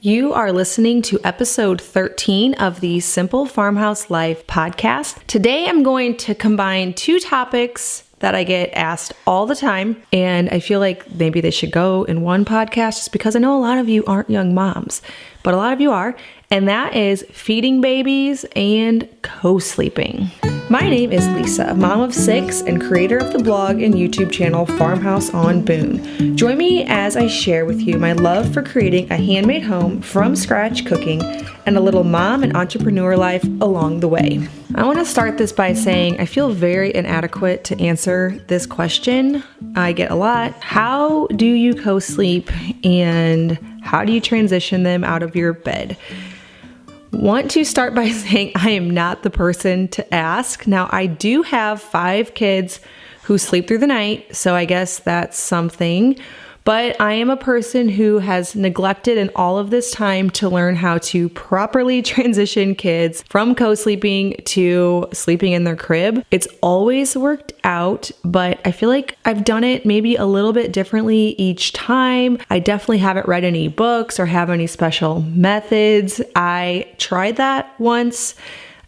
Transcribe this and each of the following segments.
You are listening to episode 13 of the Simple Farmhouse Life podcast. Today I'm going to combine two topics that I get asked all the time, and I feel like maybe they should go in one podcast just because I know a lot of you aren't young moms, but a lot of you are, and that is feeding babies and co-sleeping. My name is Lisa, mom of 6 and creator of the blog and YouTube channel Farmhouse on Boone. Join me as I share with you my love for creating a handmade home from scratch cooking and a little mom and entrepreneur life along the way. I want to start this by saying I feel very inadequate to answer this question. I get a lot. How do you co-sleep and how do you transition them out of your bed? Want to start by saying I am not the person to ask. Now, I do have 5 kids who sleep through the night, so I guess that's something. But I am a person who has neglected in all of this time to learn how to properly transition kids from co-sleeping to sleeping in their crib. It's always worked out, but I feel like I've done it maybe a little bit differently each time. I definitely haven't read any books or have any special methods. I tried that once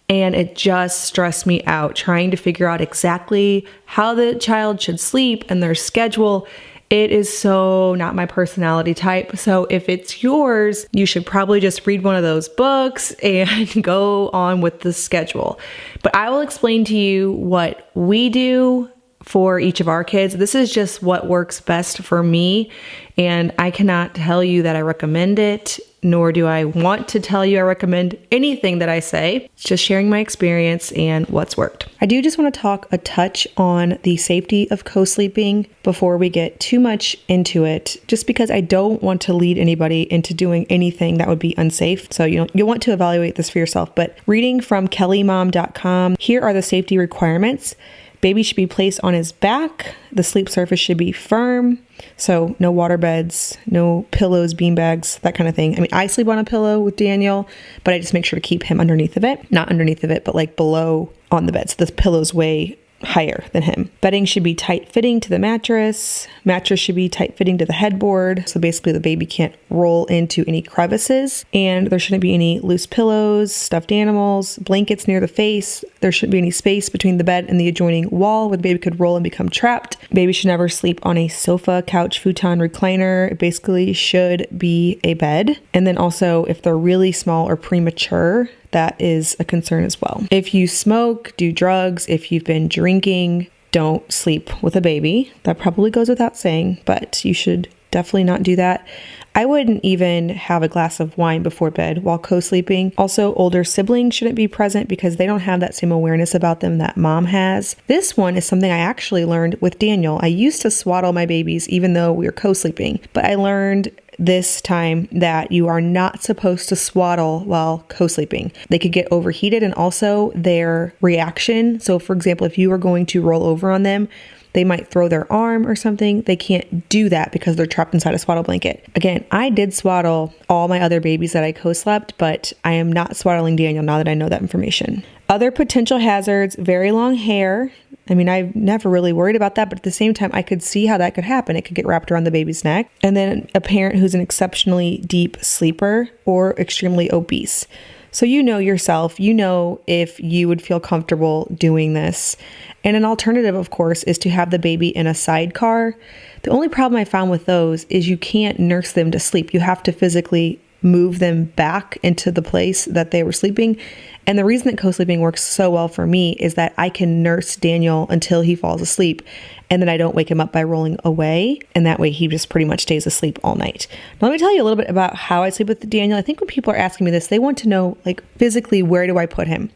and it just stressed me out trying to figure out exactly how the child should sleep and their schedule. It is so not my personality type. So if it's yours, you should probably just read one of those books and go on with the schedule. But I will explain to you what we do for each of our kids. This is just what works best for me. And I cannot tell you that I recommend it, nor do I want to tell you I recommend anything that I say. It's just sharing my experience and what's worked. I do just want to talk a touch on the safety of co-sleeping before we get too much into it, just because I don't want to lead anybody into doing anything that would be unsafe. So you'll want to evaluate this for yourself. But reading from kellymom.com, here are the safety requirements. Baby should be placed on his back. The sleep surface should be firm. So no water beds, no pillows, bean bags, that kind of thing. I mean, I sleep on a pillow with Daniel, but I just make sure to keep him underneath of it. Not underneath of it, but like below on the bed. So the pillow's way higher than him. Bedding should be tight fitting to the mattress. Mattress should be tight fitting to the headboard. So basically the baby can't roll into any crevices, and there shouldn't be any loose pillows, stuffed animals, blankets near the face. There shouldn't be any space between the bed and the adjoining wall where the baby could roll and become trapped. Baby should never sleep on a sofa, couch, futon, recliner. It basically should be a bed. And then also if they're really small or premature, that is a concern as well. If you smoke, do drugs, if you've been drinking, don't sleep with a baby. That probably goes without saying, but you should definitely not do that. I wouldn't even have a glass of wine before bed while co-sleeping. Also, older siblings shouldn't be present because they don't have that same awareness about them that mom has. This one is something I actually learned with Daniel. I used to swaddle my babies even though we were co-sleeping, but I learned this time that you are not supposed to swaddle while co-sleeping. They could get overheated, and also their reaction. So for example, if you were going to roll over on them, they might throw their arm or something. They can't do that because they're trapped inside a swaddle blanket. Again, I did swaddle all my other babies that I co-slept, but I am not swaddling Daniel now that I know that information. Other potential hazards, very long hair. I mean, I've never really worried about that, but at the same time, I could see how that could happen. It could get wrapped around the baby's neck. And then a parent who's an exceptionally deep sleeper or extremely obese. So you know yourself, you know if you would feel comfortable doing this. And an alternative, of course, is to have the baby in a sidecar. The only problem I found with those is you can't nurse them to sleep. You have to physically move them back into the place that they were sleeping. And the reason that co-sleeping works so well for me is that I can nurse Daniel until he falls asleep, and then I don't wake him up by rolling away. And that way he just pretty much stays asleep all night. Now, let me tell you a little bit about how I sleep with Daniel. I think when people are asking me this, they want to know, like, physically, where do I put him?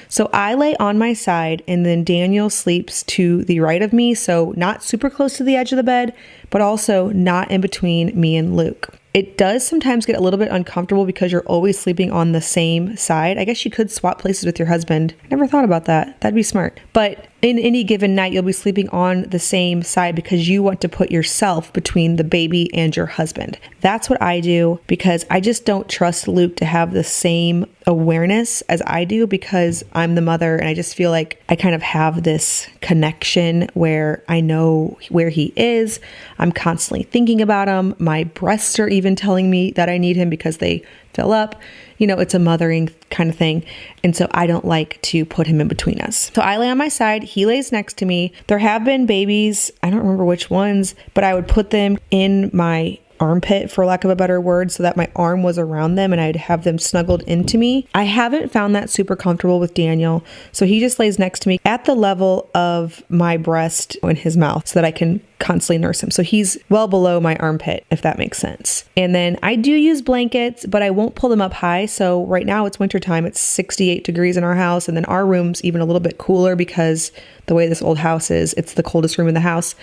So I lay on my side, and then Daniel sleeps to the right of me. So not super close to the edge of the bed, but also not in between me and Luke. It does sometimes get a little bit uncomfortable because you're always sleeping on the same side. I guess you could swap places with your husband. I never thought about that. That'd be smart. But in any given night, you'll be sleeping on the same side because you want to put yourself between the baby and your husband. That's what I do because I just don't trust Luke to have the same awareness as I do because I'm the mother, and I just feel like I kind of have this connection where I know where he is. I'm constantly thinking about him. My breasts are even telling me that I need him because they fill up. It's a mothering kind of thing. And so I don't like to put him in between us. So I lay on my side, he lays next to me. There have been babies, I don't remember which ones, but I would put them in my armpit, for lack of a better word, so that my arm was around them and I'd have them snuggled into me. I haven't found that super comfortable with Daniel. So he just lays next to me at the level of my breast in his mouth so that I can constantly nurse him. So he's well below my armpit, if that makes sense. And then I do use blankets, but I won't pull them up high. So right now it's wintertime. It's 68 degrees in our house. And then our room's even a little bit cooler because the way this old house is, it's the coldest room in the house.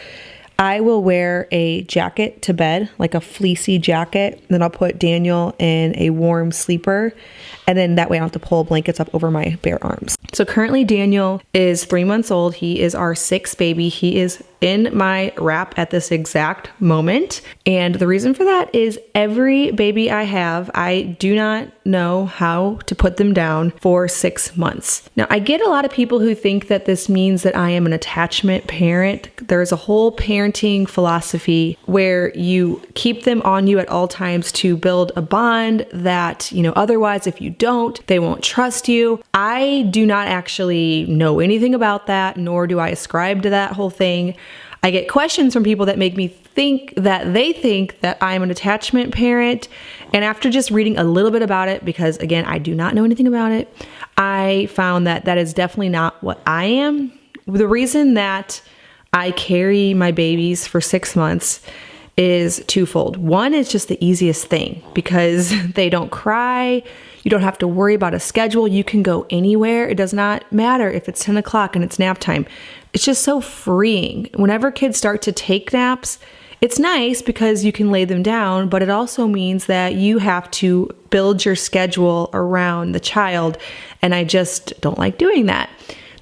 I will wear a jacket to bed, like a fleecy jacket. Then I'll put Daniel in a warm sleeper. And then that way I don't have to pull blankets up over my bare arms. So currently Daniel is 3 months old. He is our sixth baby. He is in my wrap at this exact moment. And the reason for that is every baby I have, I do not know how to put them down for 6 months. Now, I get a lot of people who think that this means that I am an attachment parent. There's a whole parenting philosophy where you keep them on you at all times to build a bond that, otherwise if you don't, they won't trust you. I do not actually know anything about that, nor do I ascribe to that whole thing. I get questions from people that make me think that they think that I'm an attachment parent. And after just reading a little bit about it, because again, I do not know anything about it, I found that that is definitely not what I am. The reason that I carry my babies for 6 months is twofold. One is just the easiest thing because they don't cry. You don't have to worry about a schedule. You can go anywhere. It does not matter if it's 10 o'clock and it's nap time. It's just so freeing. Whenever kids start to take naps, it's nice because you can lay them down, but it also means that you have to build your schedule around the child. And I just don't like doing that.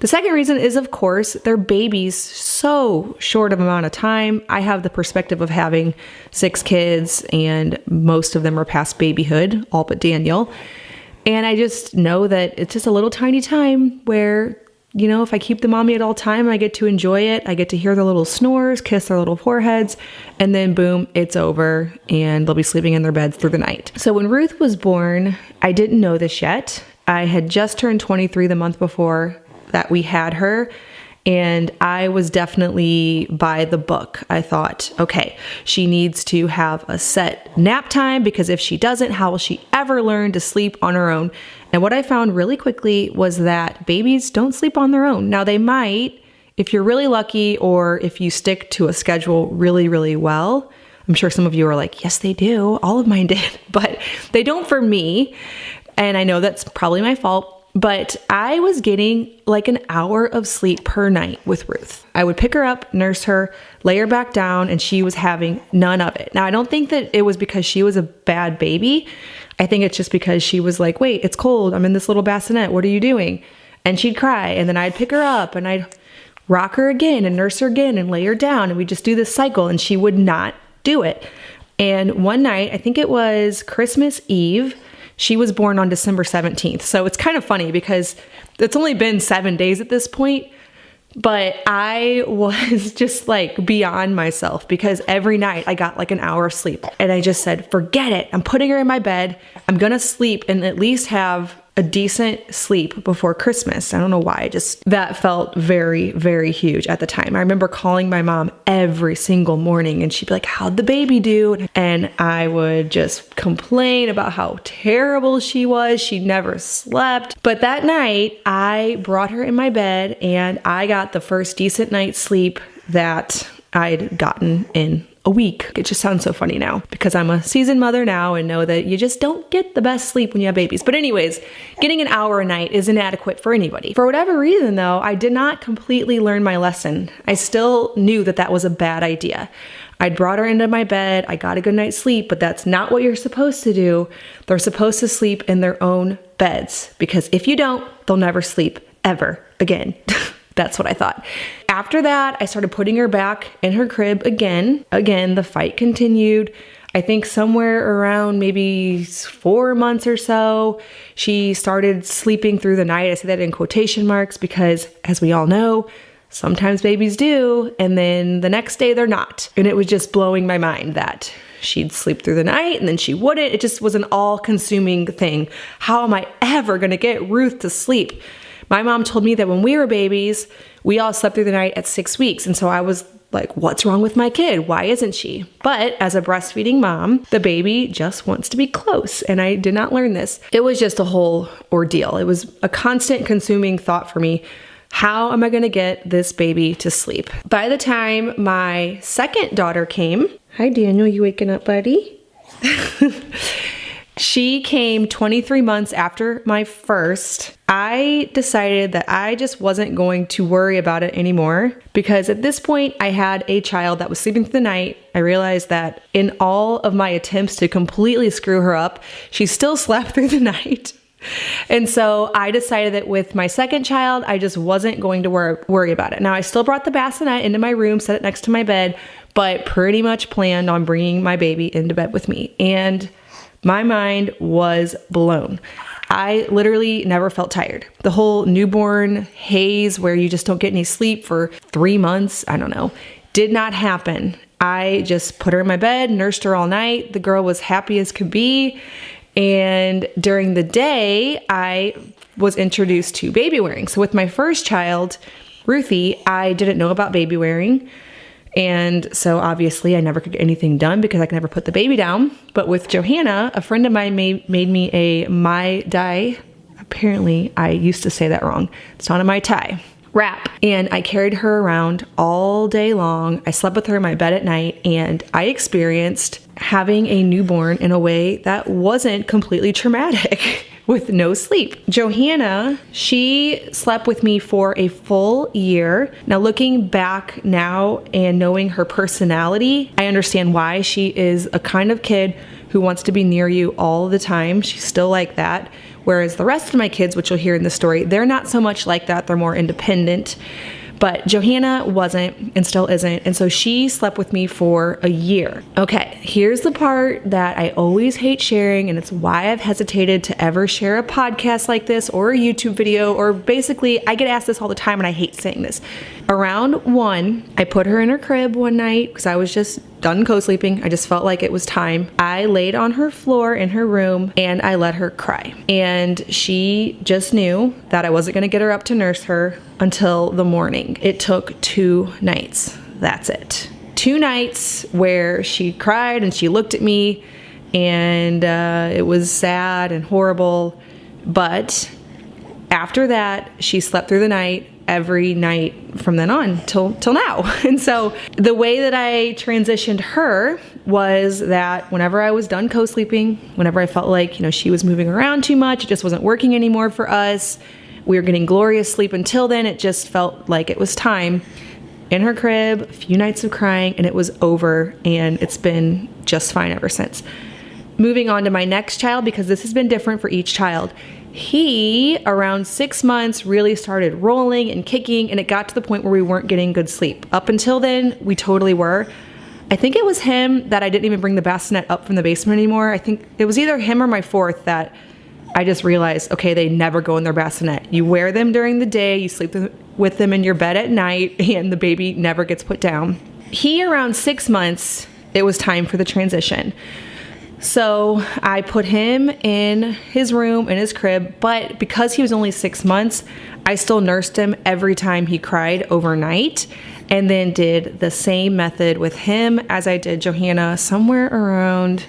The second reason is, of course, they're babies so short of amount of time. I have the perspective of having 6 kids and most of them are past babyhood, all but Daniel. And I just know that it's just a little tiny time where, if I keep them on me at all time, I get to enjoy it. I get to hear their little snores, kiss their little foreheads, and then boom, it's over and they'll be sleeping in their beds through the night. So when Ruth was born, I didn't know this yet. I had just turned 23 the month before that we had her. And I was definitely by the book. I thought, okay, she needs to have a set nap time because if she doesn't, how will she ever learn to sleep on her own? And what I found really quickly was that babies don't sleep on their own. Now they might, if you're really lucky or if you stick to a schedule really, really well. I'm sure some of you are like, yes, they do. All of mine did, but they don't for me. And I know that's probably my fault. But I was getting like an hour of sleep per night with Ruth. I would pick her up, nurse her, lay her back down, and she was having none of it. Now, I don't think that it was because she was a bad baby. I think it's just because she was like, wait, it's cold. I'm in this little bassinet. What are you doing? And she'd cry. And then I'd pick her up and I'd rock her again and nurse her again and lay her down. And we'd just do this cycle and she would not do it. And one night, I think it was Christmas Eve, she was born on December 17th. So it's kind of funny because it's only been 7 days at this point, but I was just like beyond myself because every night I got like an hour of sleep and I just said, forget it. I'm putting her in my bed. I'm going to sleep and at least have a decent sleep before Christmas. I don't know why, that felt very, very huge at the time. I remember calling my mom every single morning and she'd be like, how'd the baby do? And I would just complain about how terrible she was. She never slept. But that night I brought her in my bed and I got the first decent night's sleep that I'd gotten in a week. It just sounds so funny now because I'm a seasoned mother now and know that you just don't get the best sleep when you have babies. But anyways, getting an hour a night is inadequate for anybody. For whatever reason though, I did not completely learn my lesson. I still knew that that was a bad idea. I'd brought her into my bed. I got a good night's sleep, but that's not what you're supposed to do. They're supposed to sleep in their own beds because if you don't, they'll never sleep ever again. That's what I thought. After that, I started putting her back in her crib again. Again, the fight continued. I think somewhere around maybe 4 months or so, she started sleeping through the night. I say that in quotation marks because, as we all know, sometimes babies do, and then the next day they're not. And it was just blowing my mind that she'd sleep through the night and then she wouldn't. It just was an all-consuming thing. How am I ever gonna get Ruth to sleep? My mom told me that when we were babies, we all slept through the night at 6 weeks. And so I was like, what's wrong with my kid? Why isn't she? But as a breastfeeding mom, the baby just wants to be close. And I did not learn this. It was just a whole ordeal. It was a constant consuming thought for me. How am I going to get this baby to sleep? By the time my second daughter came, hi Daniel, you waking up, buddy? She came 23 months after my first. I decided that I just wasn't going to worry about it anymore because at this point I had a child that was sleeping through the night. I realized that in all of my attempts to completely screw her up, she still slept through the night. And so I decided that with my second child, I just wasn't going to worry about it. Now, I still brought the bassinet into my room, set it next to my bed, but pretty much planned on bringing my baby into bed with me. And my mind was blown. I literally never felt tired. The whole newborn haze where you just don't get any sleep for 3 months, I don't know, did not happen. I just put her in my bed, nursed her all night. The girl was happy as could be. And during the day, I was introduced to baby wearing. So with my first child, Ruthie, I didn't know about baby wearing. And so obviously I never could get anything done because I could never put the baby down. But with Johanna, a friend of mine made me a Mai Tai. Apparently I used to say that wrong. It's not a Mai Tai wrap. And I carried her around all day long. I slept with her in my bed at night and I experienced having a newborn in a way that wasn't completely traumatic. With no sleep. Johanna, she slept with me for a full year. Now looking back now and knowing her personality, I understand why. She is a kind of kid who wants to be near you all the time. She's still like that. Whereas the rest of my kids, which you'll hear in the story, they're not so much like that. They're more independent. But Johanna wasn't and still isn't. And so she slept with me for a year. Okay, here's the part that I always hate sharing, and it's why I've hesitated to ever share a podcast like this or a YouTube video, or basically, I get asked this all the time and I hate saying this. Around 1, I put her in her crib one night because I was just done co-sleeping. I just felt like it was time. I laid on her floor in her room and I let her cry. And she just knew that I wasn't gonna get her up to nurse her until the morning. It took 2 nights. That's it. 2 nights where she cried and she looked at me and it was sad and horrible. But after that, she slept through the night every night from then on till now. And so the way that I transitioned her was that whenever I was done co-sleeping, whenever I felt like, she was moving around too much, it just wasn't working anymore for us, we were getting glorious sleep until then, it just felt like it was time. In her crib, a few nights of crying, and it was over, and it's been just fine ever since. Moving on to my next child, because this has been different for each child. He, around 6 months, really started rolling and kicking, and it got to the point where we weren't getting good sleep. Up until then, we totally were. I think it was him that I didn't even bring the bassinet up from the basement anymore. I think it was either him or my fourth that I just realized, okay, they never go in their bassinet. You wear them during the day, you sleep with them in your bed at night, and the baby never gets put down. He, around 6 months, it was time for the transition. So I put him in his room, in his crib, but because he was only 6 months, I still nursed him every time he cried overnight, and then did the same method with him as I did Johanna somewhere around,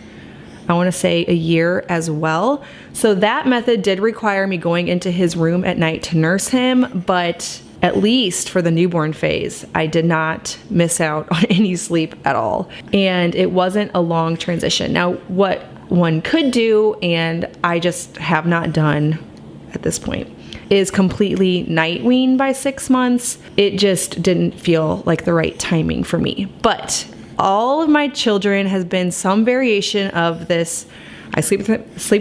I want to say, a year as well. So that method did require me going into his room at night to nurse him, but at least for the newborn phase, I did not miss out on any sleep at all. And it wasn't a long transition. Now, what one could do, and I just have not done at this point, is completely night wean by 6 months. It just didn't feel like the right timing for me. But all of my children has been some variation of this. I sleep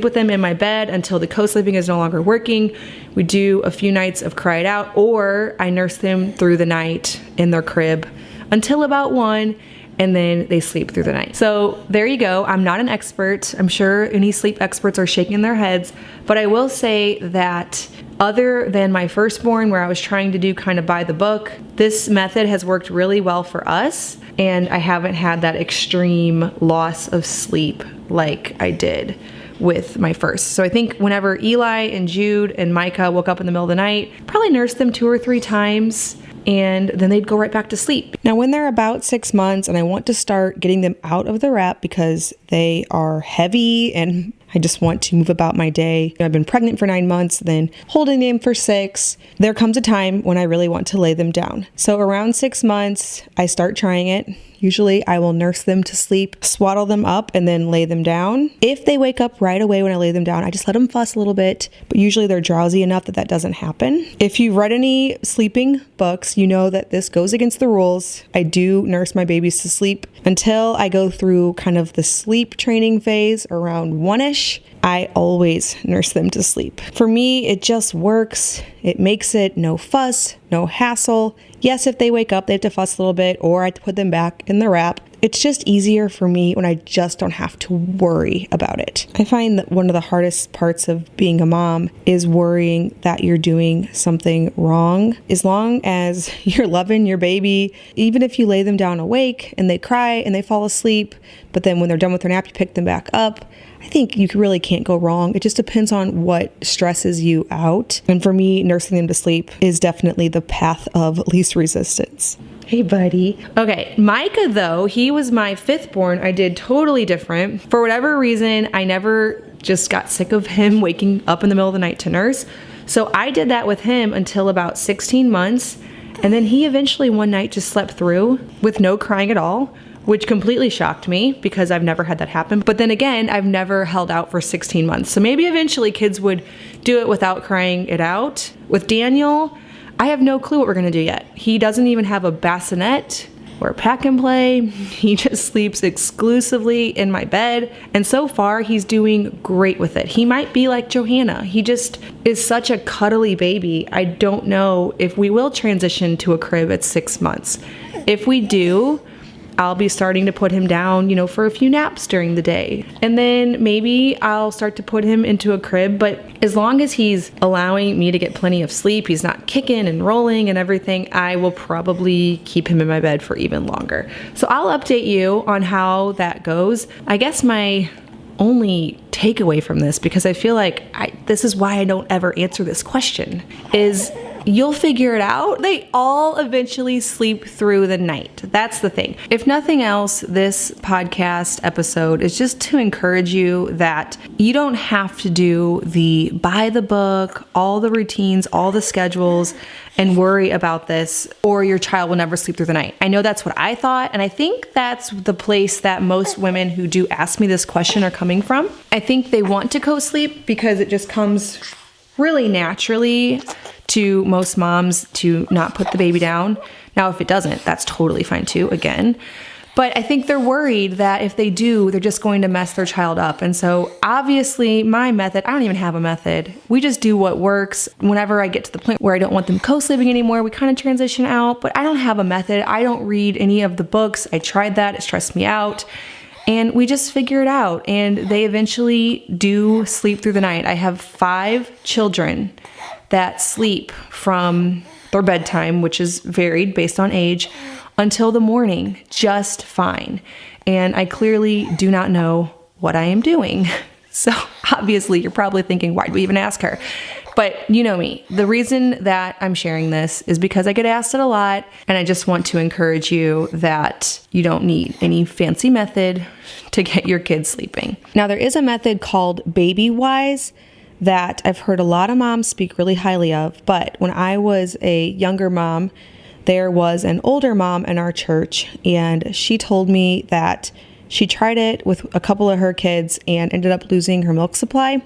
with them in my bed until the co-sleeping is no longer working. We do a few nights of cried out, or I nurse them through the night in their crib until about 1. and then they sleep through the night. So there you go. I'm not an expert. I'm sure any sleep experts are shaking their heads, but I will say that other than my firstborn, where I was trying to do kind of by the book, this method has worked really well for us, and I haven't had that extreme loss of sleep like I did with my first. So I think whenever Eli and Jude and Micah woke up in the middle of the night, probably nursed them 2 or 3 times, and then they'd go right back to sleep. Now, when they're about 6 months and I want to start getting them out of the wrap because they are heavy and I just want to move about my day. I've been pregnant for 9 months, then holding them for 6. There comes a time when I really want to lay them down. So around 6 months, I start trying it. Usually I will nurse them to sleep, swaddle them up, and then lay them down. If they wake up right away when I lay them down, I just let them fuss a little bit, but usually they're drowsy enough that that doesn't happen. If you've read any sleeping books, you know that this goes against the rules. I do nurse my babies to sleep until I go through kind of the sleep training phase around 1-ish. I always nurse them to sleep. For me, it just works. It makes it no fuss, no hassle. Yes, if they wake up, they have to fuss a little bit, or I have to put them back in the wrap. It's just easier for me when I just don't have to worry about it. I find that one of the hardest parts of being a mom is worrying that you're doing something wrong. As long as you're loving your baby, even if you lay them down awake and they cry and they fall asleep, but then when they're done with their nap, you pick them back up, I think you really can't go wrong. It just depends on what stresses you out. And for me, nursing them to sleep is definitely the path of least resistance. Hey, buddy. Okay, Micah, though, he was my 5th born. I did totally different. For whatever reason, I never just got sick of him waking up in the middle of the night to nurse. So I did that with him until about 16 months. And then he eventually one night just slept through with no crying at all, which completely shocked me because I've never had that happen. But then again, I've never held out for 16 months. So maybe eventually kids would do it without crying it out. With Daniel, I have no clue what we're gonna do yet. He doesn't even have a bassinet or pack and play. He just sleeps exclusively in my bed. And so far, he's doing great with it. He might be like Johanna. He just is such a cuddly baby. I don't know if we will transition to a crib at 6 months. If we do, I'll be starting to put him down, for a few naps during the day. And then maybe I'll start to put him into a crib, but as long as he's allowing me to get plenty of sleep, he's not kicking and rolling and everything, I will probably keep him in my bed for even longer. So I'll update you on how that goes. I guess my only takeaway from this, because I feel like this is why I don't ever answer this question, is you'll figure it out. They all eventually sleep through the night. That's the thing. If nothing else, this podcast episode is just to encourage you that you don't have to do the by the book, all the routines, all the schedules, and worry about this, or your child will never sleep through the night. I know that's what I thought, and I think that's the place that most women who do ask me this question are coming from. I think they want to co-sleep because it just comes really naturally to most moms to not put the baby down. Now, if it doesn't, that's totally fine too, again. But I think they're worried that if they do, they're just going to mess their child up. And so obviously my method, I don't even have a method. We just do what works. Whenever I get to the point where I don't want them co-sleeping anymore, we kind of transition out, but I don't have a method. I don't read any of the books. I tried that, it stressed me out. And we just figure it out. And they eventually do sleep through the night. I have 5 children that sleep from their bedtime, which is varied based on age, until the morning, just fine. And I clearly do not know what I am doing. So obviously you're probably thinking, why do we even ask her? But you know me, the reason that I'm sharing this is because I get asked it a lot, and I just want to encourage you that you don't need any fancy method to get your kids sleeping. Now, there is a method called BabyWise that I've heard a lot of moms speak really highly of, but when I was a younger mom, there was an older mom in our church, and she told me that she tried it with a couple of her kids and ended up losing her milk supply.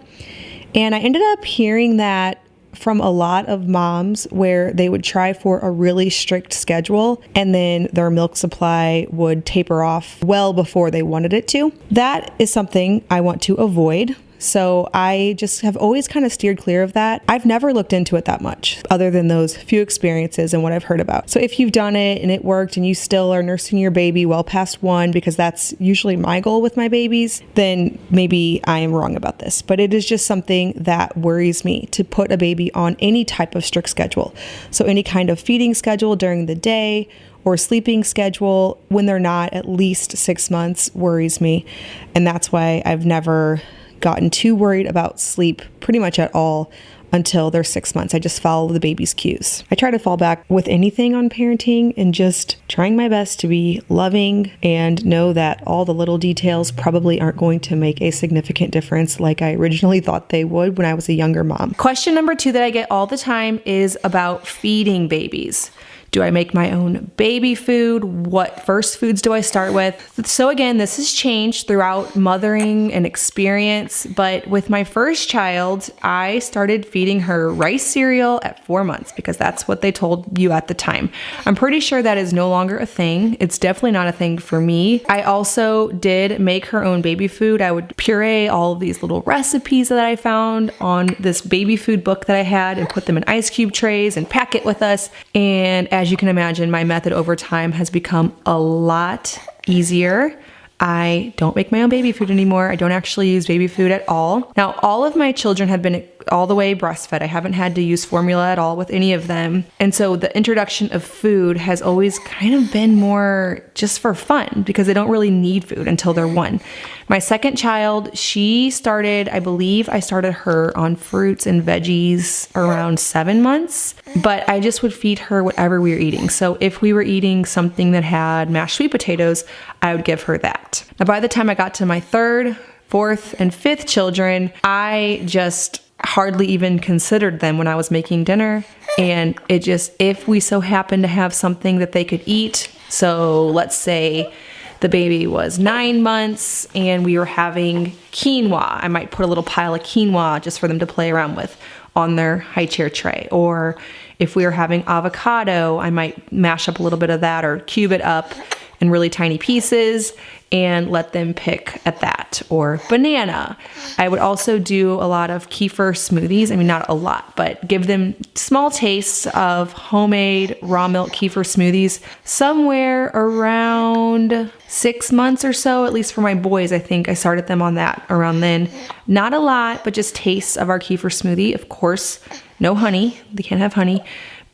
And I ended up hearing that from a lot of moms where they would try for a really strict schedule and then their milk supply would taper off well before they wanted it to. That is something I want to avoid. So I just have always kind of steered clear of that. I've never looked into it that much other than those few experiences and what I've heard about. So if you've done it and it worked and you still are nursing your baby well past 1, because that's usually my goal with my babies, then maybe I am wrong about this. But it is just something that worries me to put a baby on any type of strict schedule. So any kind of feeding schedule during the day or sleeping schedule when they're not at least 6 months worries me. And that's why I've never gotten too worried about sleep pretty much at all until they're 6 months. I just follow the baby's cues. I try to fall back with anything on parenting and just trying my best to be loving and know that all the little details probably aren't going to make a significant difference like I originally thought they would when I was a younger mom. Question number 2 that I get all the time is about feeding babies. Do I make my own baby food? What first foods do I start with? So again, this has changed throughout mothering and experience, but with my first child, I started feeding her rice cereal at 4 months because that's what they told you at the time. I'm pretty sure that is no longer a thing. It's definitely not a thing for me. I also did make her own baby food. I would puree all of these little recipes that I found on this baby food book that I had and put them in ice cube trays and pack it with us. And as you can imagine, my method over time has become a lot easier. I don't make my own baby food anymore. I don't actually use baby food at all. Now, all of my children have been all the way breastfed. I haven't had to use formula at all with any of them. And so the introduction of food has always kind of been more just for fun because they don't really need food until they're 1. My second child, I believe I started her on fruits and veggies around 7 months, but I just would feed her whatever we were eating. So if we were eating something that had mashed sweet potatoes, I would give her that. Now, by the time I got to my 3rd, 4th, and 5th children, I just hardly even considered them when I was making dinner. And if we so happened to have something that they could eat, so let's say the baby was 9 months and we were having quinoa, I might put a little pile of quinoa just for them to play around with on their high chair tray. Or if we were having avocado, I might mash up a little bit of that or cube it up in really tiny pieces and let them pick at that. Or banana. I would also do a lot of kefir smoothies. I mean, not a lot, but give them small tastes of homemade raw milk kefir smoothies somewhere around 6 months or so, at least for my boys. I think I started them on that around then. Not a lot, but just tastes of our kefir smoothie. Of course, no honey. They can't have honey,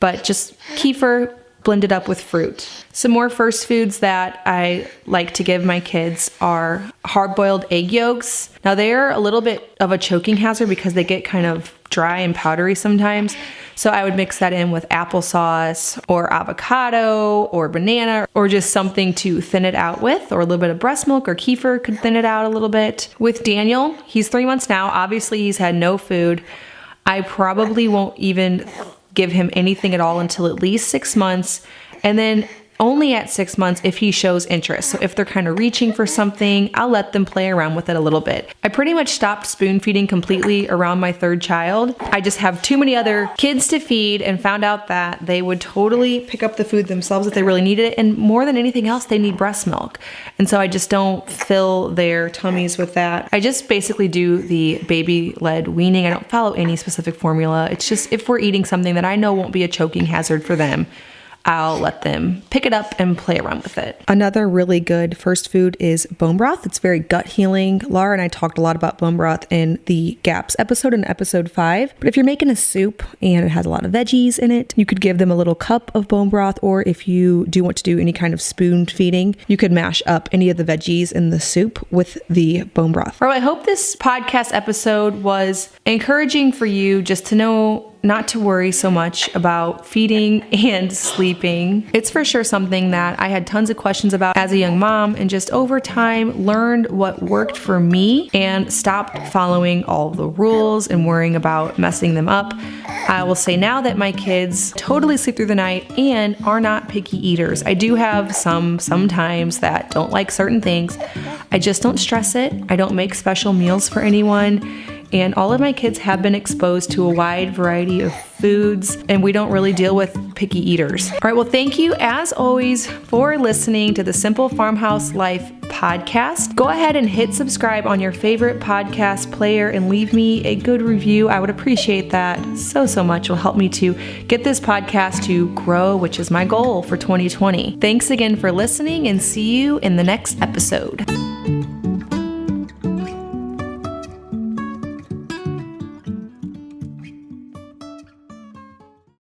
but just kefir blended up with fruit. Some more first foods that I like to give my kids are hard-boiled egg yolks. Now they're a little bit of a choking hazard because they get kind of dry and powdery sometimes. So I would mix that in with applesauce or avocado or banana or just something to thin it out with, or a little bit of breast milk or kefir could thin it out a little bit. With Daniel, he's 3 months now. Obviously he's had no food. I probably won't even give him anything at all until at least 6 months, and then only at 6 months if he shows interest. So if they're kind of reaching for something, I'll let them play around with it a little bit. I pretty much stopped spoon feeding completely around my 3rd child. I just have too many other kids to feed and found out that they would totally pick up the food themselves if they really needed it. And more than anything else, they need breast milk. And so I just don't fill their tummies with that. I just basically do the baby-led weaning. I don't follow any specific formula. It's just if we're eating something that I know won't be a choking hazard for them, I'll let them pick it up and play around with it. Another really good first food is bone broth. It's very gut healing. Laura and I talked a lot about bone broth in the GAPS episode in episode 5. But if you're making a soup and it has a lot of veggies in it, you could give them a little cup of bone broth, or if you do want to do any kind of spoon feeding, you could mash up any of the veggies in the soup with the bone broth. All right, I hope this podcast episode was encouraging for you just to know not to worry so much about feeding and sleeping. It's for sure something that I had tons of questions about as a young mom, and just over time learned what worked for me and stopped following all the rules and worrying about messing them up. I will say now that my kids totally sleep through the night and are not picky eaters. I do have sometimes that don't like certain things. I just don't stress it. I don't make special meals for anyone. And all of my kids have been exposed to a wide variety of foods, and we don't really deal with picky eaters. All right, well, thank you as always for listening to the Simple Farmhouse Life podcast. Go ahead and hit subscribe on your favorite podcast player and leave me a good review. I would appreciate that so much. It will help me to get this podcast to grow, which is my goal for 2020. Thanks again for listening, and see you in the next episode.